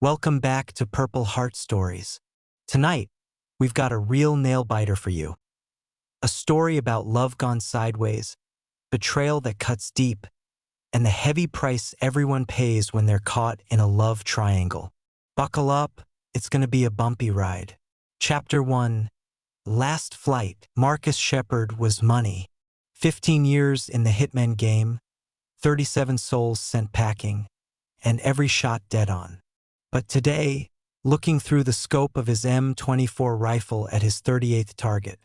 Welcome back to Purple Heart Stories. Tonight, we've got a real nail-biter for you. A story about love gone sideways, betrayal that cuts deep, and the heavy price everyone pays when they're caught in a love triangle. Buckle up, it's gonna be a bumpy ride. Chapter 1. Last Flight. Marcus Shepard was money. 15 years in the Hitman game, 37 souls sent packing, and every shot dead on. But today, looking through the scope of his M24 rifle at his 38th target,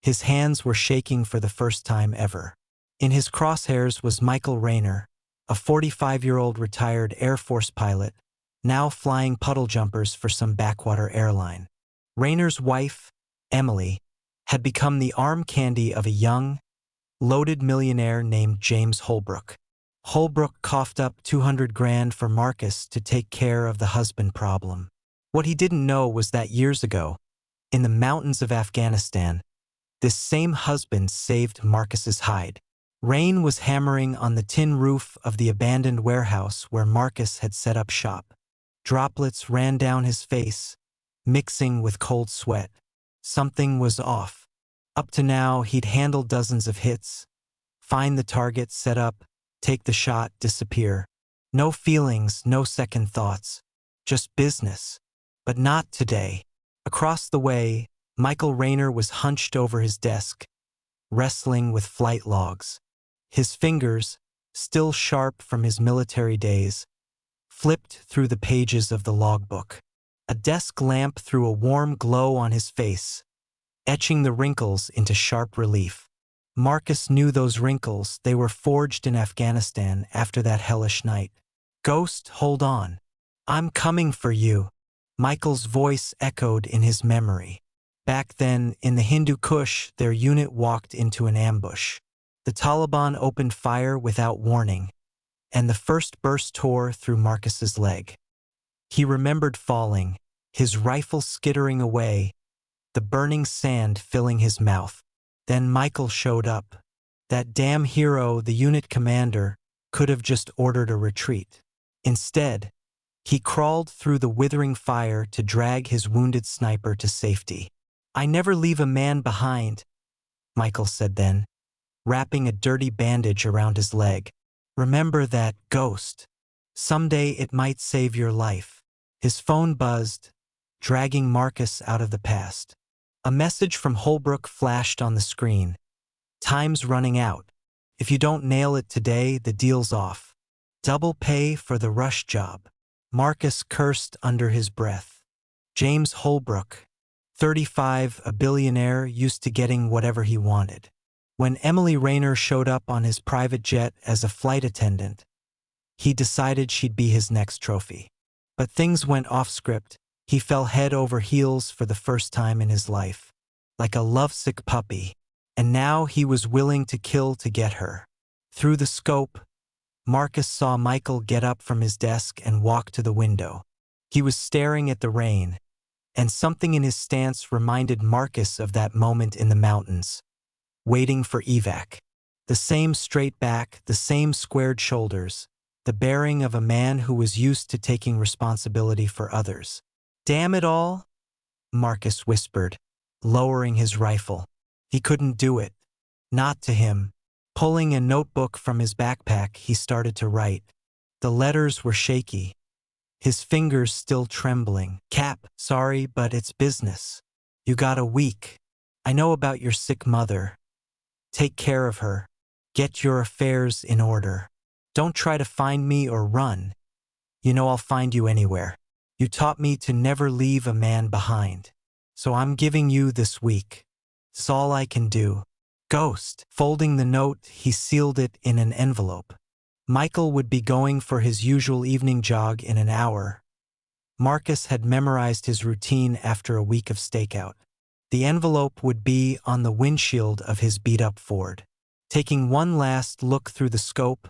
his hands were shaking for the first time ever. In his crosshairs was Michael Rayner, a 45-year-old retired Air Force pilot, now flying puddle jumpers for some backwater airline. Rayner's wife, Emily, had become the arm candy of a young, loaded millionaire named James Holbrook. Holbrook coughed up 200 grand for Marcus to take care of the husband problem. What he didn't know was that years ago, in the mountains of Afghanistan, this same husband saved Marcus's hide. Rain was hammering on the tin roof of the abandoned warehouse where Marcus had set up shop. Droplets ran down his face, mixing with cold sweat. Something was off. Up to now, he'd handled dozens of hits. Find the target, set up, take the shot, disappear. No feelings, no second thoughts. Just business. But not today. Across the way, Michael Rayner was hunched over his desk, wrestling with flight logs. His fingers, still sharp from his military days, flipped through the pages of the logbook. A desk lamp threw a warm glow on his face, etching the wrinkles into sharp relief. Marcus knew those wrinkles. They were forged in Afghanistan after that hellish night. "Ghost, hold on. I'm coming for you." Michael's voice echoed in his memory. Back then, in the Hindu Kush, their unit walked into an ambush. The Taliban opened fire without warning, and the first burst tore through Marcus's leg. He remembered falling, his rifle skittering away, the burning sand filling his mouth. Then Michael showed up. That damn hero, the unit commander, could have just ordered a retreat. Instead, he crawled through the withering fire to drag his wounded sniper to safety. "I never leave a man behind," Michael said then, wrapping a dirty bandage around his leg. "Remember that, Ghost. Someday it might save your life." His phone buzzed, dragging Marcus out of the past. A message from Holbrook flashed on the screen. "Time's running out. If you don't nail it today, the deal's off. Double pay for the rush job." Marcus cursed under his breath. James Holbrook, 35, a billionaire, used to getting whatever he wanted. When Emily Rayner showed up on his private jet as a flight attendant, he decided she'd be his next trophy. But things went off script. He fell head over heels for the first time in his life, like a lovesick puppy, and now he was willing to kill to get her. Through the scope, Marcus saw Michael get up from his desk and walk to the window. He was staring at the rain, and something in his stance reminded Marcus of that moment in the mountains, waiting for evac. The same straight back, the same squared shoulders, the bearing of a man who was used to taking responsibility for others. "Damn it all," Marcus whispered, lowering his rifle. He couldn't do it. Not to him. Pulling a notebook from his backpack, he started to write. The letters were shaky, his fingers still trembling. "Cap, sorry, but it's business. You got a week. I know about your sick mother. Take care of her. Get your affairs in order. Don't try to find me or run. You know I'll find you anywhere. You taught me to never leave a man behind. So I'm giving you this week. It's all I can do. Ghost." Folding the note, he sealed it in an envelope. Michael would be going for his usual evening jog in an hour. Marcus had memorized his routine after a week of stakeout. The envelope would be on the windshield of his beat-up Ford. Taking one last look through the scope,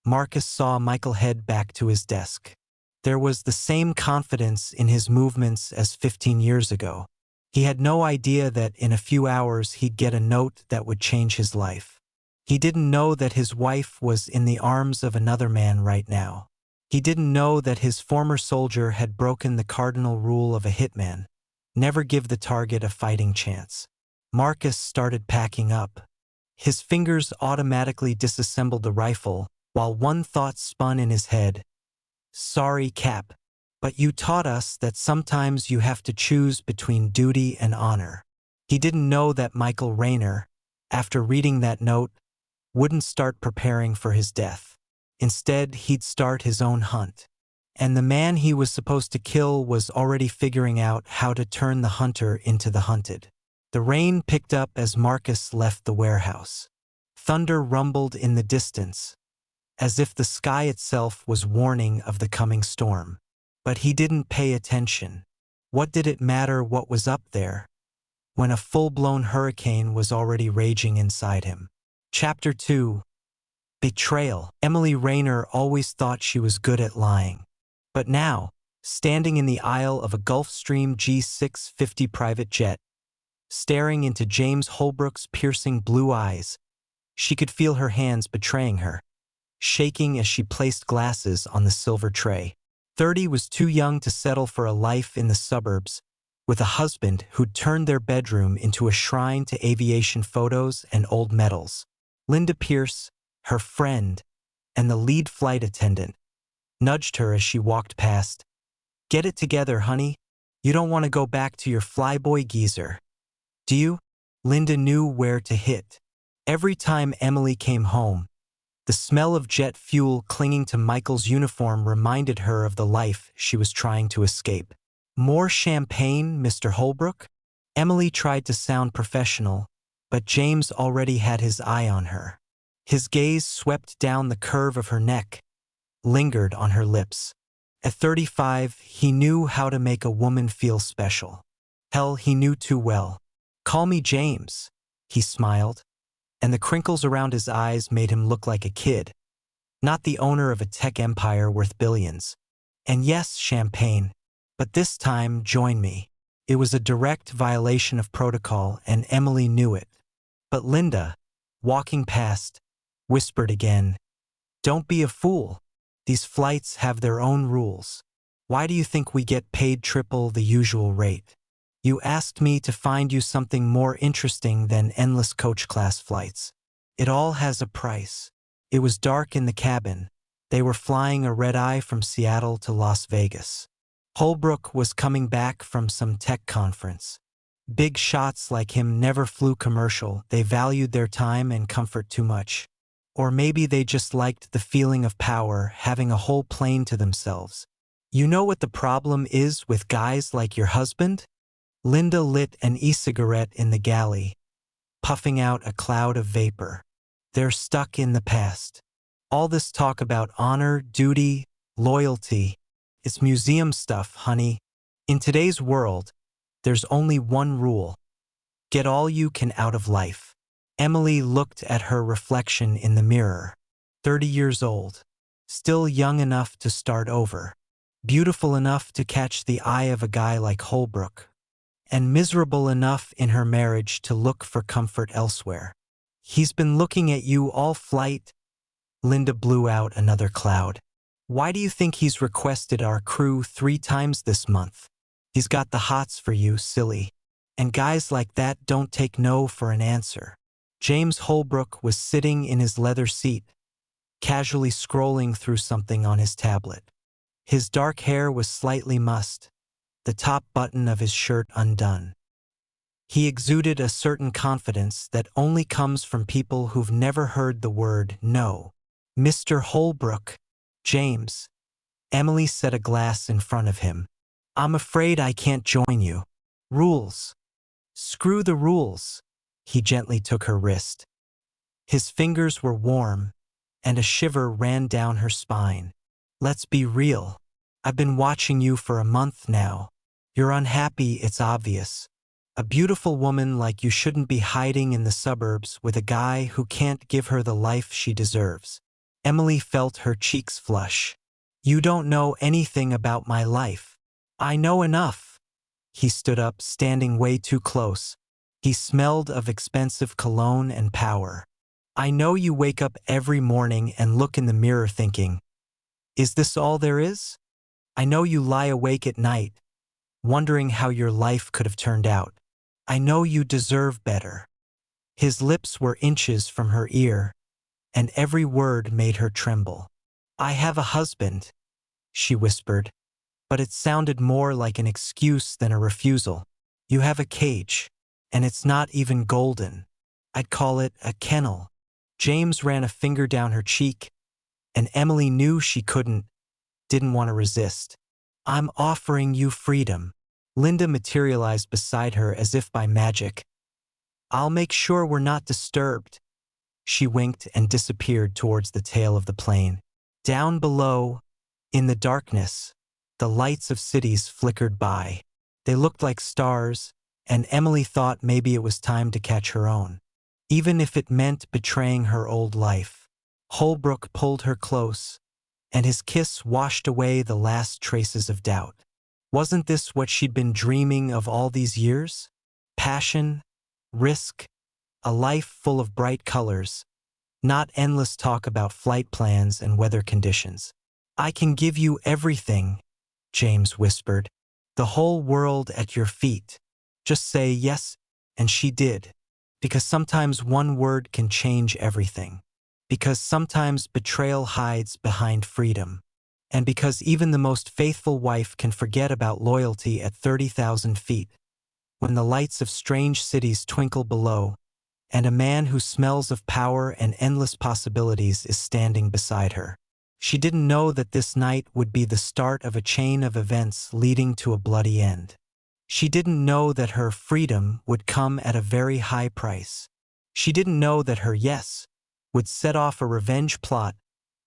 Marcus saw Michael head back to his desk. There was the same confidence in his movements as 15 years ago. He had no idea that in a few hours he'd get a note that would change his life. He didn't know that his wife was in the arms of another man right now. He didn't know that his former soldier had broken the cardinal rule of a hitman: never give the target a fighting chance. Marcus started packing up. His fingers automatically disassembled the rifle, while one thought spun in his head. Sorry, Cap, but you taught us that sometimes you have to choose between duty and honor. He didn't know that Michael Rayner, after reading that note, wouldn't start preparing for his death. Instead, he'd start his own hunt. And the man he was supposed to kill was already figuring out how to turn the hunter into the hunted. The rain picked up as Marcus left the warehouse. Thunder rumbled in the distance, as if the sky itself was warning of the coming storm. But he didn't pay attention. What did it matter what was up there, when a full-blown hurricane was already raging inside him? Chapter 2. Betrayal. Emily Rayner always thought she was good at lying. But now, standing in the aisle of a Gulfstream G650 private jet, staring into James Holbrook's piercing blue eyes, she could feel her hands betraying her, shaking as she placed glasses on the silver tray. 30 was too young to settle for a life in the suburbs, with a husband who'd turned their bedroom into a shrine to aviation photos and old medals. Linda Pierce, her friend, and the lead flight attendant, nudged her as she walked past. Get it together, honey. You don't want to go back to your flyboy geezer, do you? Linda knew where to hit. Every time Emily came home, the smell of jet fuel clinging to Michael's uniform reminded her of the life she was trying to escape. More champagne, Mr. Holbrook? Emily tried to sound professional, but James already had his eye on her. His gaze swept down the curve of her neck, lingered on her lips. At 35, he knew how to make a woman feel special. Hell, he knew too well. Call me James, he smiled, and the crinkles around his eyes made him look like a kid, not the owner of a tech empire worth billions. And yes, champagne, but this time join me. It was a direct violation of protocol, and Emily knew it. But Linda, walking past, whispered again, "Don't be a fool. These flights have their own rules. Why do you think we get paid triple the usual rate? You asked me to find you something more interesting than endless coach class flights. It all has a price." It was dark in the cabin. They were flying a red-eye from Seattle to Las Vegas. Holbrook was coming back from some tech conference. Big shots like him never flew commercial. They valued their time and comfort too much. Or maybe they just liked the feeling of power, having a whole plane to themselves. You know what the problem is with guys like your husband? Linda lit an e-cigarette in the galley, puffing out a cloud of vapor. They're stuck in the past. All this talk about honor, duty, loyalty, it's museum stuff, honey. In today's world, there's only one rule: get all you can out of life. Emily looked at her reflection in the mirror. 30 years old, still young enough to start over, beautiful enough to catch the eye of a guy like Holbrook, and miserable enough in her marriage to look for comfort elsewhere. He's been looking at you all flight. Linda blew out another cloud. Why do you think he's requested our crew 3 times this month? He's got the hots for you, silly. And guys like that don't take no for an answer. James Holbrook was sitting in his leather seat, casually scrolling through something on his tablet. His dark hair was slightly mussed, the top button of his shirt undone. He exuded a certain confidence that only comes from people who've never heard the word no. Mr. Holbrook, James. Emily set a glass in front of him. I'm afraid I can't join you. Rules. Screw the rules. He gently took her wrist. His fingers were warm, and a shiver ran down her spine. Let's be real. I've been watching you for a month now. You're unhappy, it's obvious. A beautiful woman like you shouldn't be hiding in the suburbs with a guy who can't give her the life she deserves. Emily felt her cheeks flush. You don't know anything about my life. I know enough. He stood up, standing way too close. He smelled of expensive cologne and power. I know you wake up every morning and look in the mirror thinking, Is this all there is? I know you lie awake at night, wondering how your life could have turned out. I know you deserve better. His lips were inches from her ear, and every word made her tremble. I have a husband, she whispered, but it sounded more like an excuse than a refusal. You have a cage, and it's not even golden. I'd call it a kennel. James ran a finger down her cheek, and Emily knew she didn't want to resist. I'm offering you freedom. Linda materialized beside her as if by magic. I'll make sure we're not disturbed. She winked and disappeared towards the tail of the plane. Down below, in the darkness, the lights of cities flickered by. They looked like stars, and Emily thought maybe it was time to catch her own, even if it meant betraying her old life. Holbrook pulled her close, and his kiss washed away the last traces of doubt. Wasn't this what she'd been dreaming of all these years? Passion, risk, a life full of bright colors, not endless talk about flight plans and weather conditions. I can give you everything, James whispered. The whole world at your feet. Just say yes, and she did. Because sometimes one word can change everything. Because sometimes betrayal hides behind freedom. And because even the most faithful wife can forget about loyalty at 30,000 feet, when the lights of strange cities twinkle below, and a man who smells of power and endless possibilities is standing beside her. She didn't know that this night would be the start of a chain of events leading to a bloody end. She didn't know that her freedom would come at a very high price. She didn't know that her yes would set off a revenge plot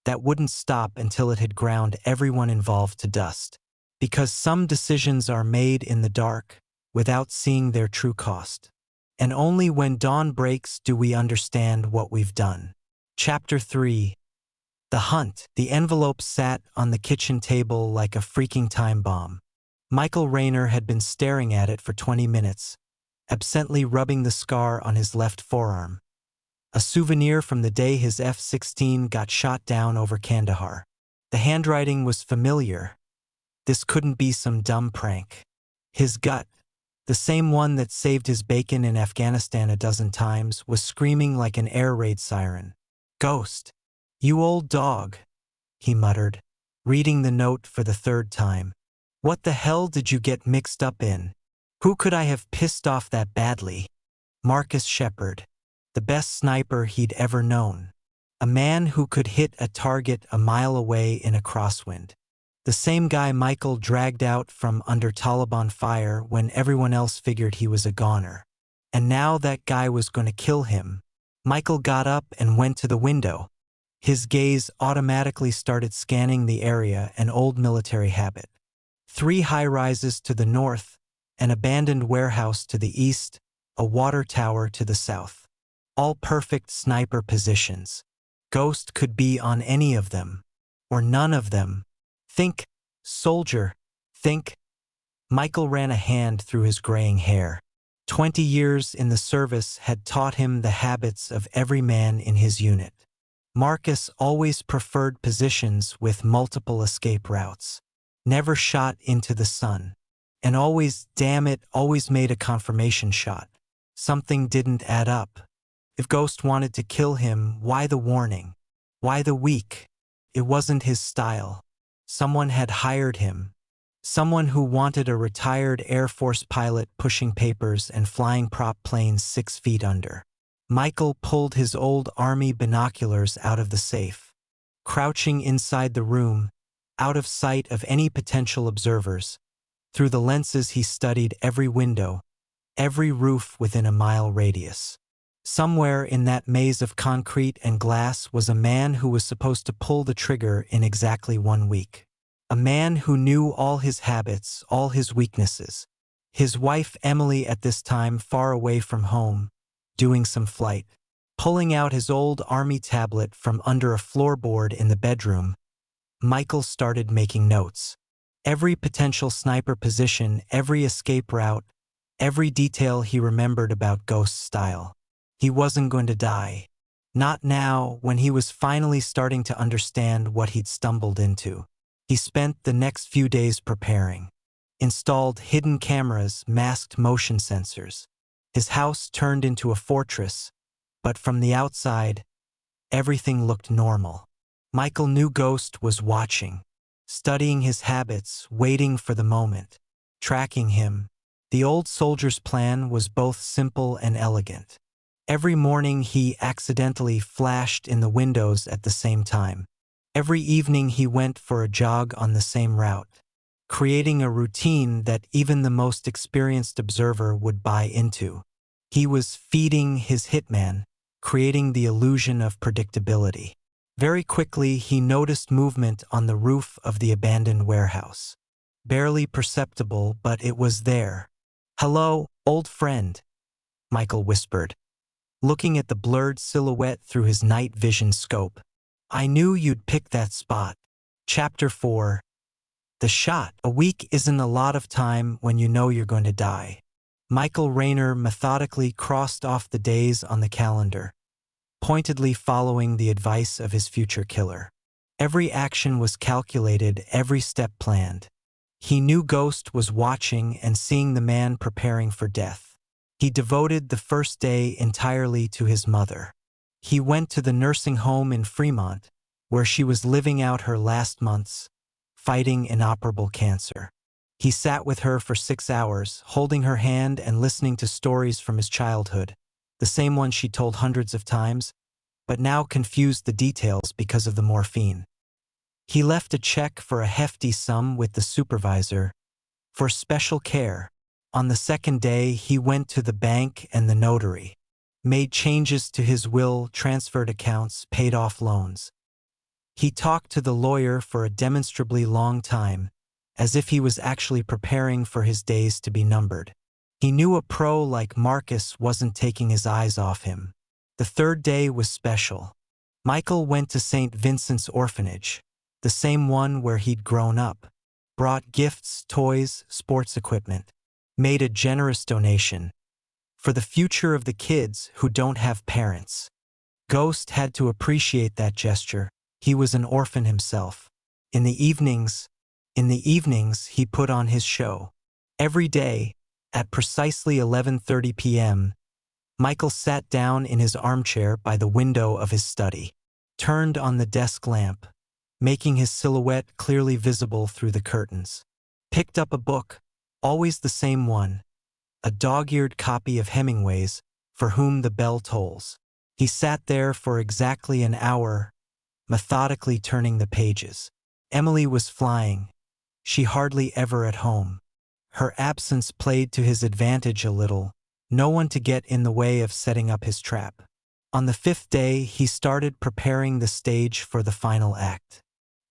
that wouldn't stop until it had ground everyone involved to dust. Because some decisions are made in the dark, without seeing their true cost. And only when dawn breaks do we understand what we've done. Chapter 3. The Hunt. The envelope sat on the kitchen table like a freaking time bomb. Michael Rayner had been staring at it for 20 minutes, absently rubbing the scar on his left forearm. A souvenir from the day his F-16 got shot down over Kandahar. The handwriting was familiar. This couldn't be some dumb prank. His gut, the same one that saved his bacon in Afghanistan a dozen times, was screaming like an air raid siren. Ghost. You old dog, he muttered, reading the note for the third time. What the hell did you get mixed up in? Who could I have pissed off that badly? Marcus Shepard, the best sniper he'd ever known. A man who could hit a target a mile away in a crosswind. The same guy Michael dragged out from under Taliban fire when everyone else figured he was a goner. And now that guy was going to kill him. Michael got up and went to the window. His gaze automatically started scanning the area, an old military habit. 3 high-rises to the north, an abandoned warehouse to the east, a water tower to the south. All perfect sniper positions. Ghost could be on any of them. Or none of them. Think, soldier, think. Michael ran a hand through his graying hair. 20 years in the service had taught him the habits of every man in his unit. Marcus always preferred positions with multiple escape routes. Never shot into the sun. And always, damn it, always made a confirmation shot. Something didn't add up. If Ghost wanted to kill him, why the warning? Why the weak? It wasn't his style. Someone had hired him. Someone who wanted a retired Air Force pilot pushing papers and flying prop planes 6 feet under. Michael pulled his old army binoculars out of the safe. Crouching inside the room, out of sight of any potential observers, through the lenses he studied every window, every roof within a mile radius. Somewhere in that maze of concrete and glass was a man who was supposed to pull the trigger in exactly 1 week. A man who knew all his habits, all his weaknesses. His wife Emily at this time far away from home, doing some flight. Pulling out his old army tablet from under a floorboard in the bedroom, Michael started making notes. Every potential sniper position, every escape route, every detail he remembered about Ghost's style. He wasn't going to die. Not now, when he was finally starting to understand what he'd stumbled into. He spent the next few days preparing. Installed hidden cameras, masked motion sensors. His house turned into a fortress, but from the outside, everything looked normal. Michael knew Ghost was watching, studying his habits, waiting for the moment, tracking him. The old soldier's plan was both simple and elegant. Every morning he accidentally flashed in the windows at the same time. Every evening he went for a jog on the same route, creating a routine that even the most experienced observer would buy into. He was feeding his hitman, creating the illusion of predictability. Very quickly, he noticed movement on the roof of the abandoned warehouse. Barely perceptible, but it was there. "Hello, old friend," Michael whispered, looking at the blurred silhouette through his night vision scope. "I knew you'd pick that spot." Chapter 4. The shot. A week isn't a lot of time when you know you're going to die. Michael Rayner methodically crossed off the days on the calendar, pointedly following the advice of his future killer. Every action was calculated, every step planned. He knew Ghost was watching and seeing the man preparing for death. He devoted the first day entirely to his mother. He went to the nursing home in Fremont, where she was living out her last months, fighting inoperable cancer. He sat with her for 6 hours, holding her hand and listening to stories from his childhood, the same ones she told hundreds of times, but now confused the details because of the morphine. He left a check for a hefty sum with the supervisor for special care. On the second day, he went to the bank and the notary, made changes to his will, transferred accounts, paid off loans. He talked to the lawyer for a demonstrably long time, as if he was actually preparing for his days to be numbered. He knew a pro like Marcus wasn't taking his eyes off him. The third day was special. Michael went to St. Vincent's orphanage, the same one where he'd grown up, brought gifts, toys, sports equipment, made a generous donation for the future of the kids who don't have parents. Ghost had to appreciate that gesture. He was an orphan himself. In the evenings, he put on his show. Every day, at precisely 11:30 p.m., Michael sat down in his armchair by the window of his study, turned on the desk lamp, making his silhouette clearly visible through the curtains. Picked up a book, always the same one, a dog-eared copy of Hemingway's For Whom the Bell Tolls. He sat there for exactly an hour, methodically turning the pages. Emily was flying. She hardly ever at home. Her absence played to his advantage a little, no one to get in the way of setting up his trap. On the 5th day, he started preparing the stage for the final act.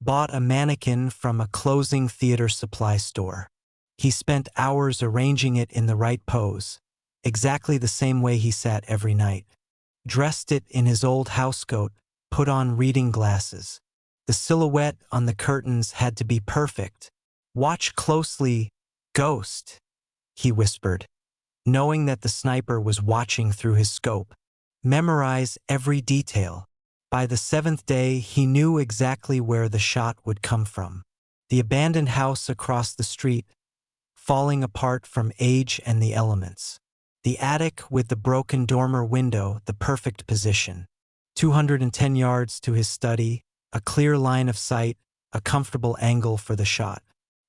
Bought a mannequin from a closing theater supply store. He spent hours arranging it in the right pose, exactly the same way he sat every night. Dressed it in his old housecoat, put on reading glasses. The silhouette on the curtains had to be perfect. "Watch closely, Ghost," he whispered, knowing that the sniper was watching through his scope. Memorize every detail. By the 7th day, he knew exactly where the shot would come from. The abandoned house across the street, falling apart from age and the elements. The attic with the broken dormer window, the perfect position. 210 yards to his study, a clear line of sight, a comfortable angle for the shot.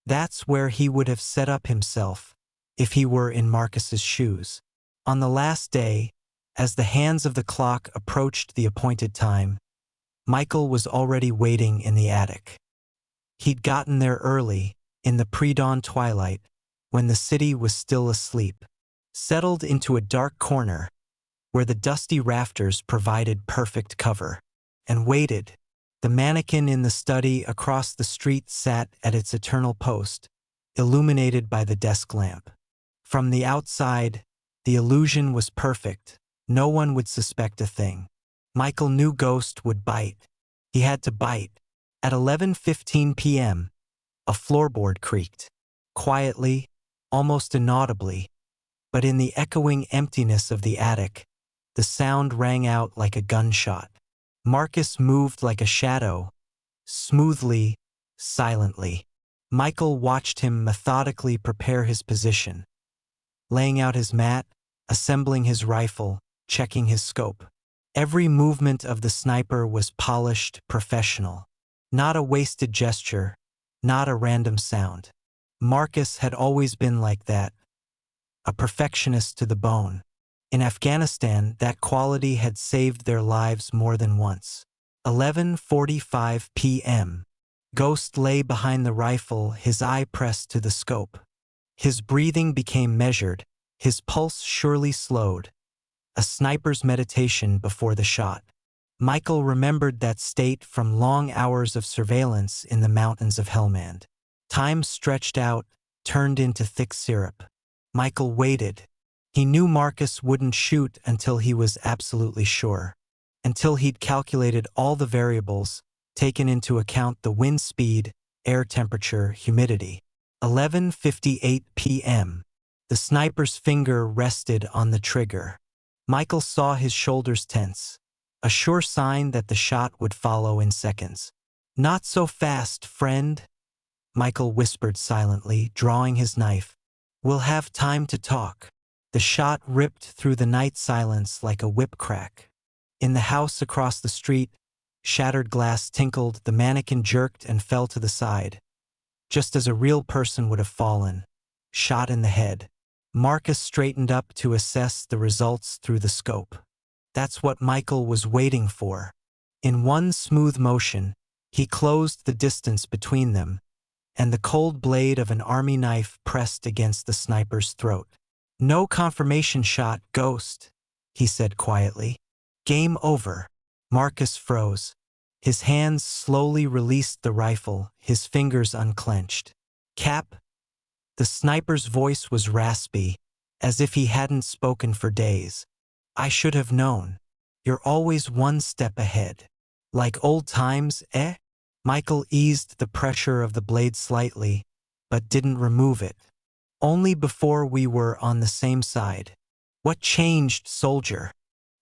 That's where he would have set up himself if he were in Marcus's shoes. On the last day, as the hands of the clock approached the appointed time, Michael was already waiting in the attic. He'd gotten there early, in the pre-dawn twilight, when the city was still asleep, settled into a dark corner where the dusty rafters provided perfect cover, and waited. The mannequin in the study across the street sat at its eternal post, illuminated by the desk lamp. From the outside, the illusion was perfect. No one would suspect a thing. Michael knew Ghost would bite. He had to bite. At 11:15 p.m., a floorboard creaked. Quietly, almost inaudibly, but in the echoing emptiness of the attic, The sound rang out like a gunshot. Marcus moved like a shadow, smoothly, silently. Michael watched him methodically prepare his position, laying out his mat, assembling his rifle, checking his scope. Every movement of the sniper was polished, professional. Not a wasted gesture, not a random sound. Marcus had always been like that, a perfectionist to the bone. In Afghanistan, that quality had saved their lives more than once. 11:45 p.m. Ghost lay behind the rifle, his eye pressed to the scope. His breathing became measured, his pulse surely slowed. A sniper's meditation before the shot. Michael remembered that state from long hours of surveillance in the mountains of Helmand. Time stretched out, turned into thick syrup. Michael waited. He knew Marcus wouldn't shoot until he was absolutely sure. Until he'd calculated all the variables, taken into account the wind speed, air temperature, humidity. 11:58 p.m. The sniper's finger rested on the trigger. Michael saw his shoulders tense, a sure sign that the shot would follow in seconds. "Not so fast, friend," Michael whispered silently, drawing his knife. "We'll have time to talk." The shot ripped through the night silence like a whip crack. In the house across the street, shattered glass tinkled, the mannequin jerked and fell to the side, just as a real person would have fallen, shot in the head. Marcus straightened up to assess the results through the scope. That's what Michael was waiting for. In one smooth motion, he closed the distance between them, and the cold blade of an army knife pressed against the sniper's throat. "No confirmation shot, Ghost," he said quietly. "Game over." Marcus froze. His hands slowly released the rifle, his fingers unclenched. "Cap?" The sniper's voice was raspy, as if he hadn't spoken for days. "I should have known. You're always one step ahead. Like old times, eh?" Michael eased the pressure of the blade slightly, but didn't remove it. "Only before we were on the same side." "What changed, soldier?"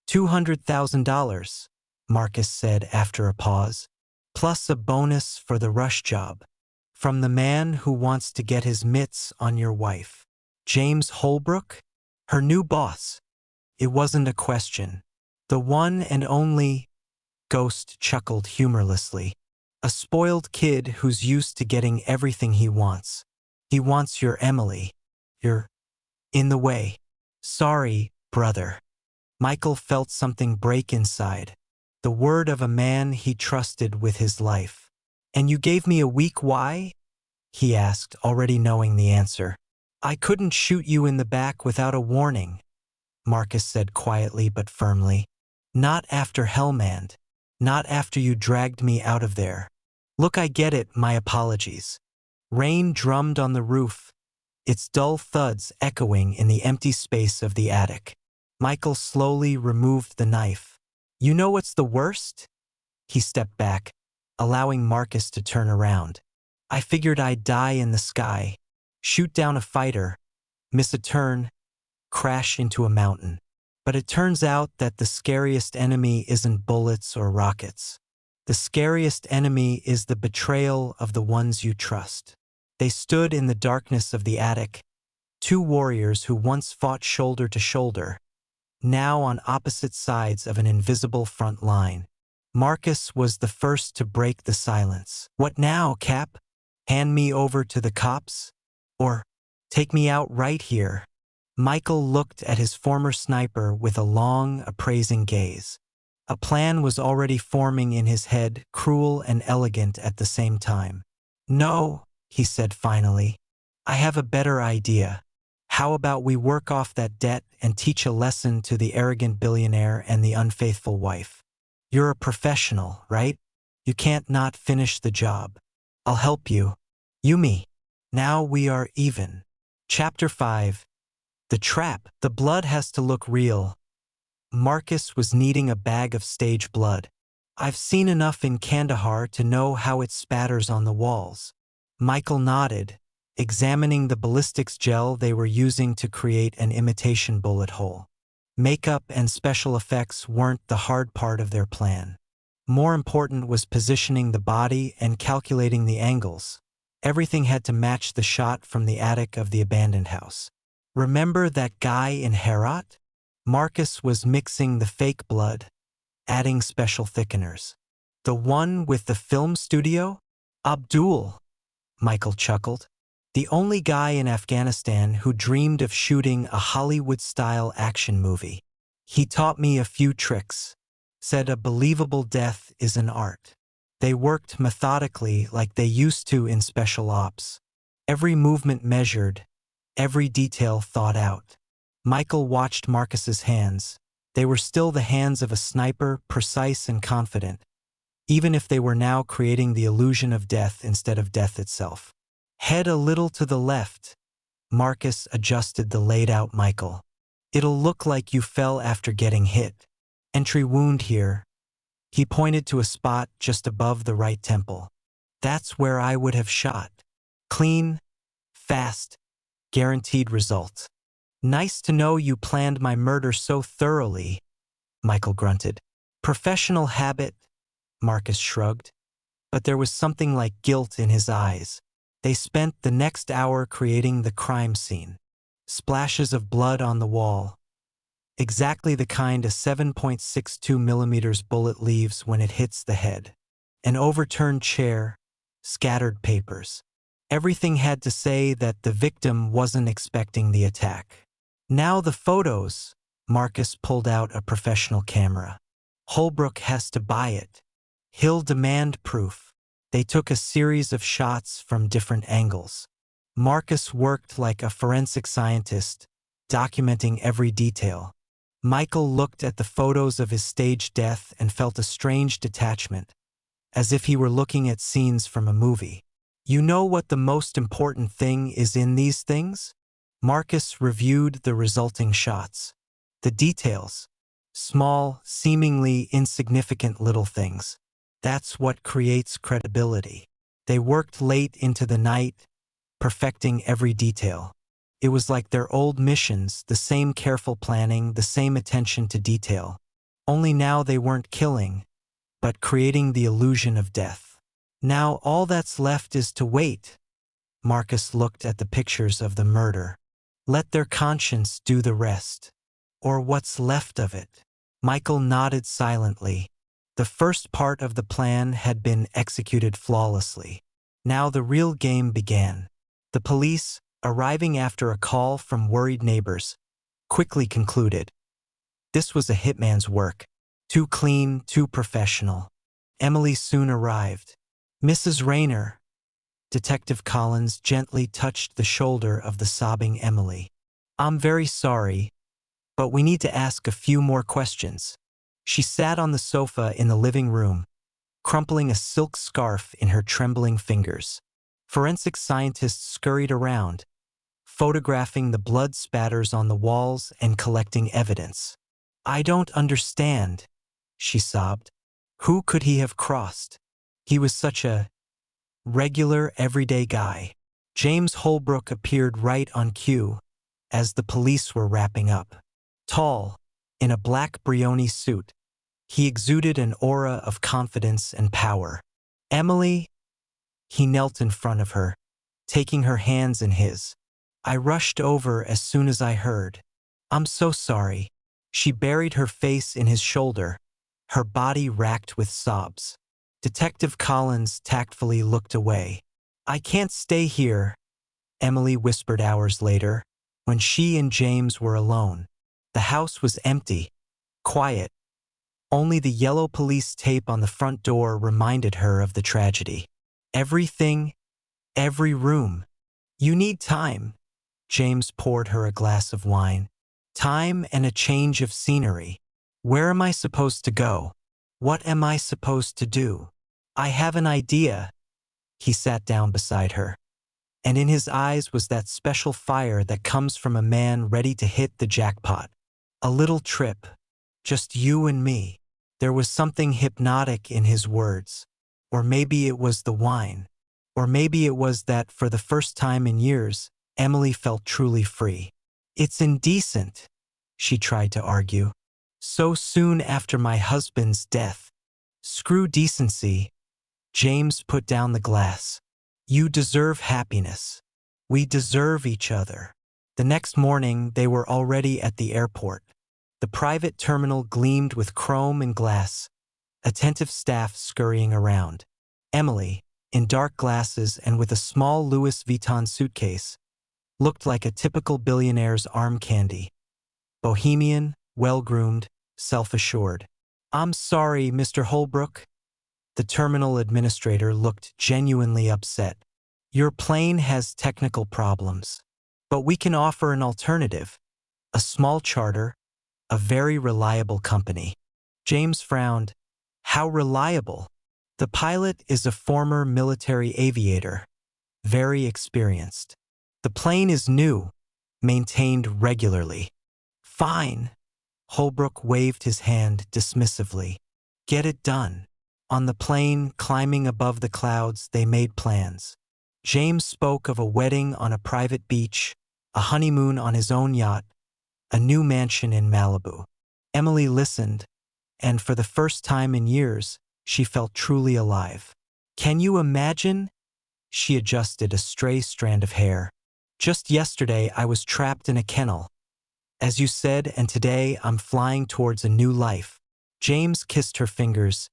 $200,000, Marcus said after a pause, "plus a bonus for the rush job. From the man who wants to get his mitts on your wife." James Holbrook? Her new boss? It wasn't a question. The one and only, Ghost chuckled humorlessly. A spoiled kid who's used to getting everything he wants. He wants your Emily. You're in the way. "Sorry, brother." Michael felt something break inside. The word of a man he trusted with his life. "And you gave me a weak why?" he asked, already knowing the answer. "I couldn't shoot you in the back without a warning," Marcus said quietly but firmly. "Not after Helmand. Not after you dragged me out of there. Look, I get it, my apologies." Rain drummed on the roof, its dull thuds echoing in the empty space of the attic. Michael slowly removed the knife. "You know what's the worst?" He stepped back, allowing Marcus to turn around. "I figured I'd die in the sky, shoot down a fighter, miss a turn, crash into a mountain. But it turns out that the scariest enemy isn't bullets or rockets. The scariest enemy is the betrayal of the ones you trust." They stood in the darkness of the attic, two warriors who once fought shoulder to shoulder, now on opposite sides of an invisible front line. Marcus was the first to break the silence. "What now, Cap? Hand me over to the cops? Or take me out right here?" Michael looked at his former sniper with a long, appraising gaze. A plan was already forming in his head, cruel and elegant at the same time. "No," he said finally. "I have a better idea. How about we work off that debt and teach a lesson to the arrogant billionaire and the unfaithful wife? You're a professional, right? You can't not finish the job. I'll help you. You me. Now we are even." Chapter 5. The Trap. The blood has to look real. Marcus was needing a bag of stage blood. "I've seen enough in Kandahar to know how it spatters on the walls." Michael nodded, examining the ballistics gel they were using to create an imitation bullet hole. Makeup and special effects weren't the hard part of their plan. More important was positioning the body and calculating the angles. Everything had to match the shot from the attic of the abandoned house. Remember that guy in Herat? Marcus was mixing the fake blood, adding special thickeners. The one with the film studio? Abdul, Michael chuckled. The only guy in Afghanistan who dreamed of shooting a Hollywood-style action movie. He taught me a few tricks. Said a believable death is an art. They worked methodically like they used to in special ops. Every movement measured, every detail thought out. Michael watched Marcus's hands. They were still the hands of a sniper, precise and confident, even if they were now creating the illusion of death instead of death itself. Head a little to the left. Marcus adjusted the laid-out Michael. It'll look like you fell after getting hit. Entry wound here. He pointed to a spot just above the right temple. That's where I would have shot. Clean, fast, guaranteed results. Nice to know you planned my murder so thoroughly, Michael grunted. Professional habit, Marcus shrugged. But there was something like guilt in his eyes. They spent the next hour creating the crime scene. Splashes of blood on the wall. Exactly the kind a 7.62 millimeters bullet leaves when it hits the head. An overturned chair, scattered papers. Everything had to say that the victim wasn't expecting the attack. Now the photos. Marcus pulled out a professional camera. Holbrook has to buy it. He'll demand proof. They took a series of shots from different angles. Marcus worked like a forensic scientist, documenting every detail. Michael looked at the photos of his staged death and felt a strange detachment, as if he were looking at scenes from a movie. You know what the most important thing is in these things? Marcus reviewed the resulting shots. The details. Small, seemingly insignificant little things. That's what creates credibility. They worked late into the night, perfecting every detail. It was like their old missions, the same careful planning, the same attention to detail. Only now they weren't killing, but creating the illusion of death. Now all that's left is to wait. Marcus looked at the pictures of the murder. Let their conscience do the rest. Or what's left of it. Michael nodded silently. The first part of the plan had been executed flawlessly. Now the real game began. The police, arriving after a call from worried neighbors, quickly concluded. This was a hitman's work. Too clean, too professional. Emily soon arrived. Mrs. Rayner. Detective Collins gently touched the shoulder of the sobbing Emily. I'm very sorry, but we need to ask a few more questions. She sat on the sofa in the living room, crumpling a silk scarf in her trembling fingers. Forensic scientists scurried around, photographing the blood spatters on the walls and collecting evidence. I don't understand, she sobbed. Who could he have crossed? He was such a regular, everyday guy. James Holbrook appeared right on cue as the police were wrapping up. Tall, in a black Brioni suit, he exuded an aura of confidence and power. Emily, he knelt in front of her, taking her hands in his. I rushed over as soon as I heard. I'm so sorry. She buried her face in his shoulder, her body racked with sobs. Detective Collins tactfully looked away. I can't stay here, Emily whispered hours later, when she and James were alone. The house was empty, quiet. Only the yellow police tape on the front door reminded her of the tragedy. Everything, every room. You need time. James poured her a glass of wine. Time and a change of scenery. Where am I supposed to go? What am I supposed to do? I have an idea. He sat down beside her, and in his eyes was that special fire that comes from a man ready to hit the jackpot. A little trip, just you and me. There was something hypnotic in his words. Or maybe it was the wine. Or maybe it was that for the first time in years, Emily felt truly free. It's indecent, she tried to argue. So soon after my husband's death. Screw decency. James put down the glass. You deserve happiness. We deserve each other. The next morning, they were already at the airport. The private terminal gleamed with chrome and glass, attentive staff scurrying around. Emily, in dark glasses and with a small Louis Vuitton suitcase, looked like a typical billionaire's arm candy. Bohemian, well-groomed, self-assured. I'm sorry, Mr. Holbrook. The terminal administrator looked genuinely upset. Your plane has technical problems, but we can offer an alternative. A small charter, a very reliable company. James frowned. How reliable? The pilot is a former military aviator, very experienced. The plane is new, maintained regularly. Fine. Holbrook waved his hand dismissively. Get it done. On the plane, climbing above the clouds, they made plans. James spoke of a wedding on a private beach, a honeymoon on his own yacht, a new mansion in Malibu. Emily listened, and for the first time in years, she felt truly alive. Can you imagine? She adjusted a stray strand of hair. Just yesterday, I was trapped in a kennel. As you said, and today I'm flying towards a new life. James kissed her fingers.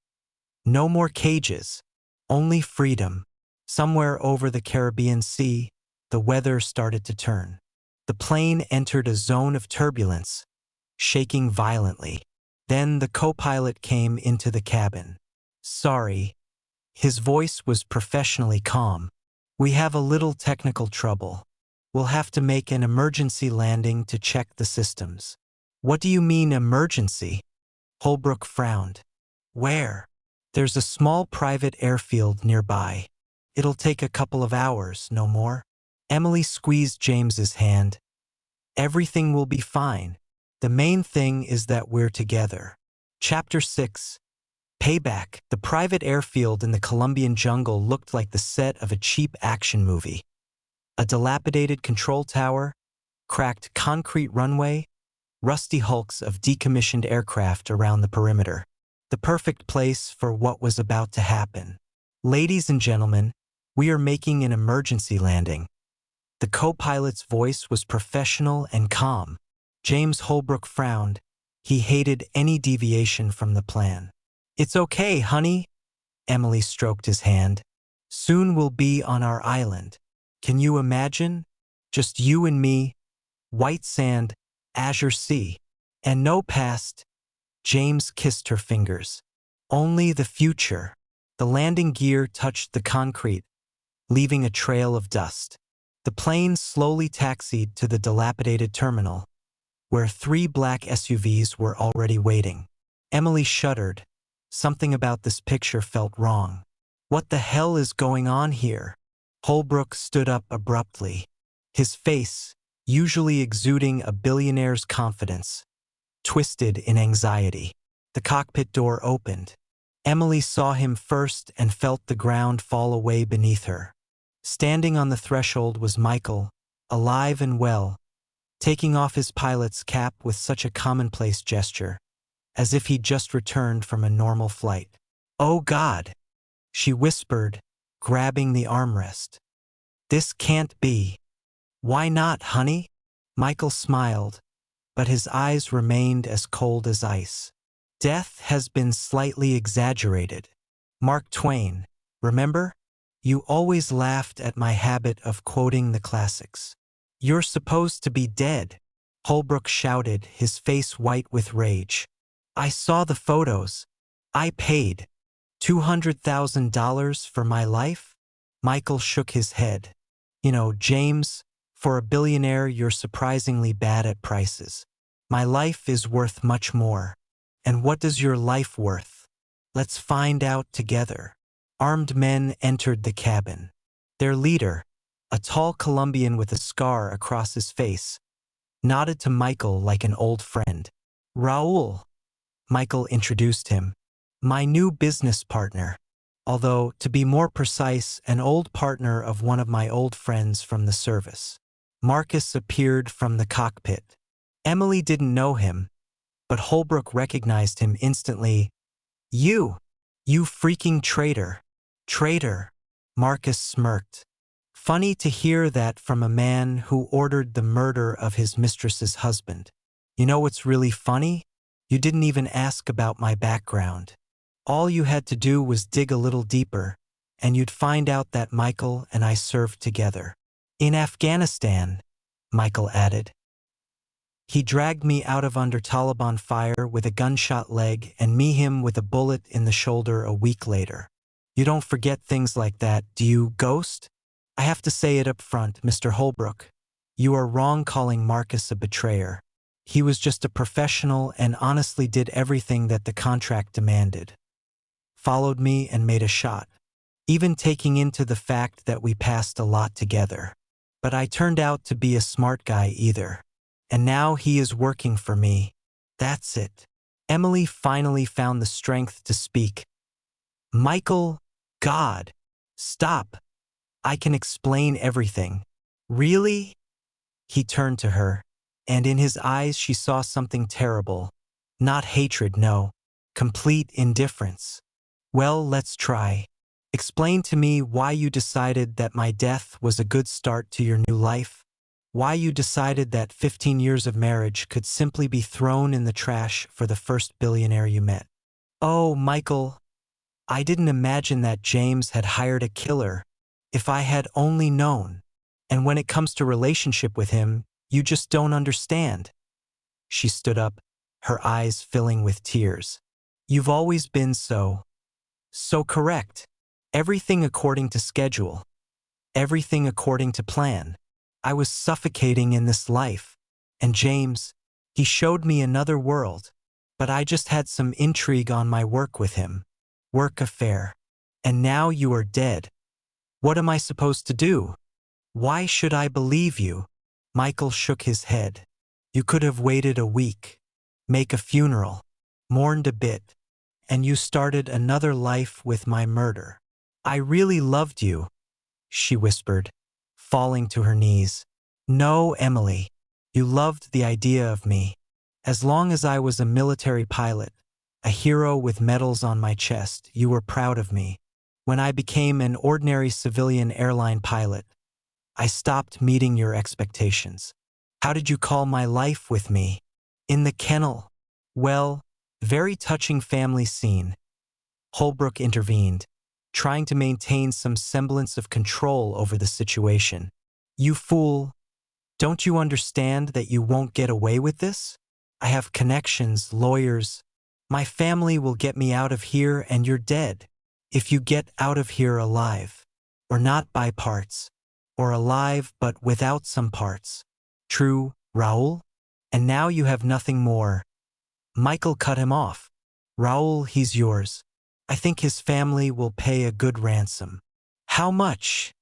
No more cages, only freedom. Somewhere over the Caribbean Sea, the weather started to turn. The plane entered a zone of turbulence, shaking violently. Then the co-pilot came into the cabin. Sorry. His voice was professionally calm. We have a little technical trouble. We'll have to make an emergency landing to check the systems. What do you mean emergency? Holbrook frowned. Where? There's a small private airfield nearby. It'll take a couple of hours, no more. Emily squeezed James's hand. Everything will be fine. The main thing is that we're together. Chapter 6. Payback. The private airfield in the Colombian jungle looked like the set of a cheap action movie. A dilapidated control tower, cracked concrete runway, rusty hulks of decommissioned aircraft around the perimeter. The perfect place for what was about to happen. Ladies and gentlemen, we are making an emergency landing. The co-pilot's voice was professional and calm. James Holbrook frowned. He hated any deviation from the plan. It's okay, honey. Emily stroked his hand. Soon we'll be on our island. Can you imagine? Just you and me, white sand, azure sea, and no past. James kissed her fingers. Only the future. The landing gear touched the concrete, leaving a trail of dust. The plane slowly taxied to the dilapidated terminal, where 3 black SUVs were already waiting. Emily shuddered. Something about this picture felt wrong. What the hell is going on here? Holbrook stood up abruptly. His face, usually exuding a billionaire's confidence, twisted in anxiety. The cockpit door opened. Emily saw him first and felt the ground fall away beneath her. Standing on the threshold was Michael, alive and well, taking off his pilot's cap with such a commonplace gesture, as if he'd just returned from a normal flight. Oh God, she whispered, grabbing the armrest. This can't be. Why not, honey? Michael smiled, but his eyes remained as cold as ice. Death has been slightly exaggerated. Mark Twain, remember? You always laughed at my habit of quoting the classics. You're supposed to be dead, Holbrook shouted, his face white with rage. I saw the photos. I paid $200,000 for my life? Michael shook his head. You know, James, for a billionaire, you're surprisingly bad at prices. My life is worth much more. And what is your life worth? Let's find out together. Armed men entered the cabin. Their leader, a tall Colombian with a scar across his face, nodded to Michael like an old friend. Raul, Michael introduced him. My new business partner. Although, to be more precise, an old partner of one of my old friends from the service. Marcus appeared from the cockpit. Emily didn't know him, but Holbrook recognized him instantly. You! You freaking traitor! Traitor! Marcus smirked. Funny to hear that from a man who ordered the murder of his mistress's husband. You know what's really funny? You didn't even ask about my background. All you had to do was dig a little deeper, and you'd find out that Michael and I served together. In Afghanistan, Michael added. He dragged me out of under Taliban fire with a gunshot leg and me him with a bullet in the shoulder a week later. You don't forget things like that, do you, Ghost? I have to say it up front, Mr. Holbrook. You are wrong calling Marcus a betrayer. He was just a professional and honestly did everything that the contract demanded. Followed me and made a shot, even taking into the fact that we passed a lot together. But I turned out to be a smart guy either. And now he is working for me. That's it. Emily finally found the strength to speak. Michael, God, stop. I can explain everything. Really? He turned to her, and in his eyes she saw something terrible. Not hatred, no. Complete indifference. Well, let's try. Explain to me why you decided that my death was a good start to your new life. Why you decided that 15 years of marriage could simply be thrown in the trash for the first billionaire you met. Oh, Michael, I didn't imagine that James had hired a killer. If I had only known. And when it comes to relationship with him, you just don't understand. She stood up, her eyes filling with tears. You've always been so correct. Everything according to schedule. Everything according to plan. I was suffocating in this life. And James, he showed me another world. But I just had some intrigue on my work with him. Work affair. And now you are dead. What am I supposed to do? Why should I believe you? Michael shook his head. You could have waited a week. Make a funeral. Mourned a bit. And you started another life with my murder. I really loved you, she whispered, falling to her knees. No, Emily. You loved the idea of me. As long as I was a military pilot, a hero with medals on my chest, you were proud of me. When I became an ordinary civilian airline pilot, I stopped meeting your expectations. How did you call my life with me? In the kennel. Well, very touching family scene. Holbrook intervened, trying to maintain some semblance of control over the situation. You fool. Don't you understand that you won't get away with this? I have connections, lawyers. My family will get me out of here and you're dead. If you get out of here alive. Or not by parts. Or alive but without some parts. True, Raoul? And now you have nothing more. Michael cut him off. Raoul, he's yours. I think his family will pay a good ransom. How much?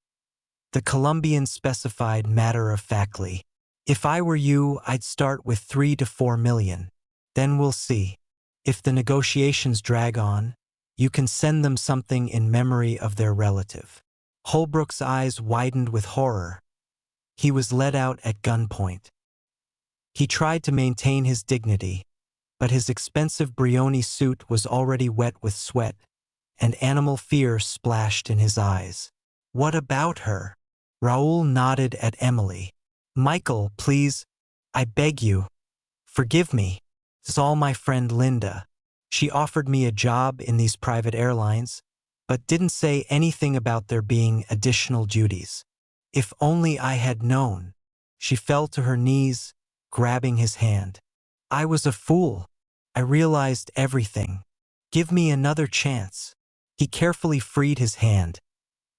The Colombian specified matter-of-factly. If I were you, I'd start with 3 to 4 million. Then we'll see. If the negotiations drag on, you can send them something in memory of their relative. Holbrook's eyes widened with horror. He was led out at gunpoint. He tried to maintain his dignity, but his expensive Brioni suit was already wet with sweat, and animal fear splashed in his eyes. What about her? Raoul nodded at Emily. Michael, please, I beg you. Forgive me. It's all my friend Linda. She offered me a job in these private airlines, but didn't say anything about there being additional duties. If only I had known. She fell to her knees, grabbing his hand. I was a fool. I realized everything. Give me another chance. He carefully freed his hand.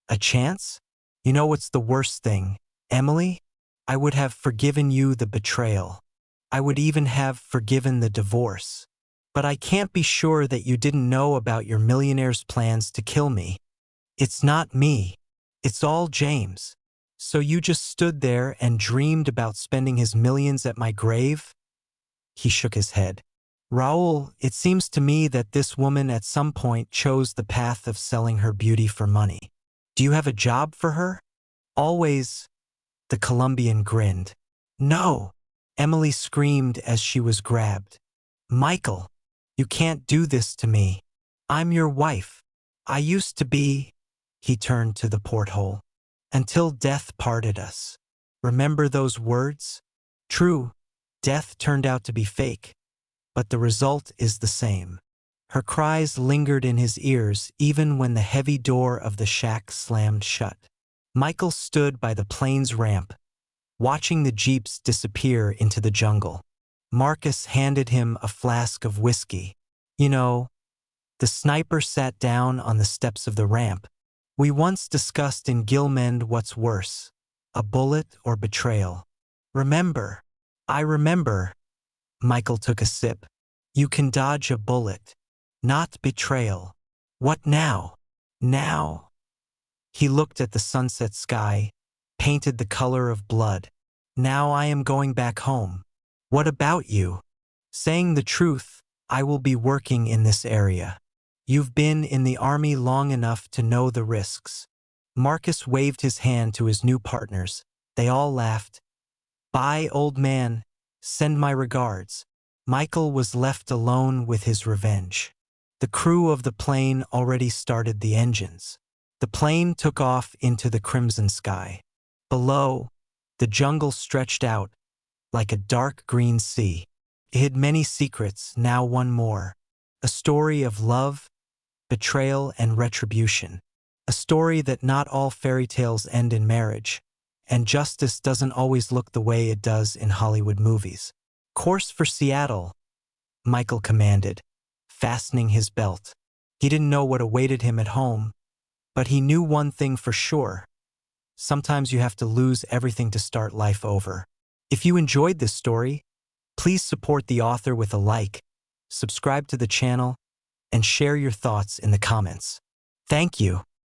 A chance? You know what's the worst thing, Emily? I would have forgiven you the betrayal. I would even have forgiven the divorce. But I can't be sure that you didn't know about your millionaire's plans to kill me. It's not me. It's all James. So you just stood there and dreamed about spending his millions at my grave? He shook his head. Raoul, it seems to me that this woman at some point chose the path of selling her beauty for money. Do you have a job for her? Always. The Colombian grinned. No. Emily screamed as she was grabbed. Michael, you can't do this to me. I'm your wife. I used to be. He turned to the porthole. Until death parted us. Remember those words? True, death turned out to be fake, but the result is the same. Her cries lingered in his ears even when the heavy door of the shack slammed shut. Michael stood by the plane's ramp, watching the jeeps disappear into the jungle. Marcus handed him a flask of whiskey. You know, the sniper sat down on the steps of the ramp. We once discussed in Gilmend what's worse, a bullet or betrayal. Remember? I remember. Michael took a sip. You can dodge a bullet, not betrayal. What now? Now? He looked at the sunset sky, painted the color of blood. Now I am going back home. What about you? Saying the truth, I will be working in this area. You've been in the army long enough to know the risks. Marcus waved his hand to his new partners. They all laughed. Bye, old man. Send my regards. Michael was left alone with his revenge. The crew of the plane already started the engines. The plane took off into the crimson sky. Below, the jungle stretched out like a dark green sea. It hid many secrets, now one more. A story of love, betrayal, and retribution. A story that not all fairy tales end in marriage, and justice doesn't always look the way it does in Hollywood movies. Course for Seattle, Michael commanded, fastening his belt. He didn't know what awaited him at home, but he knew one thing for sure. Sometimes you have to lose everything to start life over. If you enjoyed this story, please support the author with a like, subscribe to the channel, and share your thoughts in the comments. Thank you.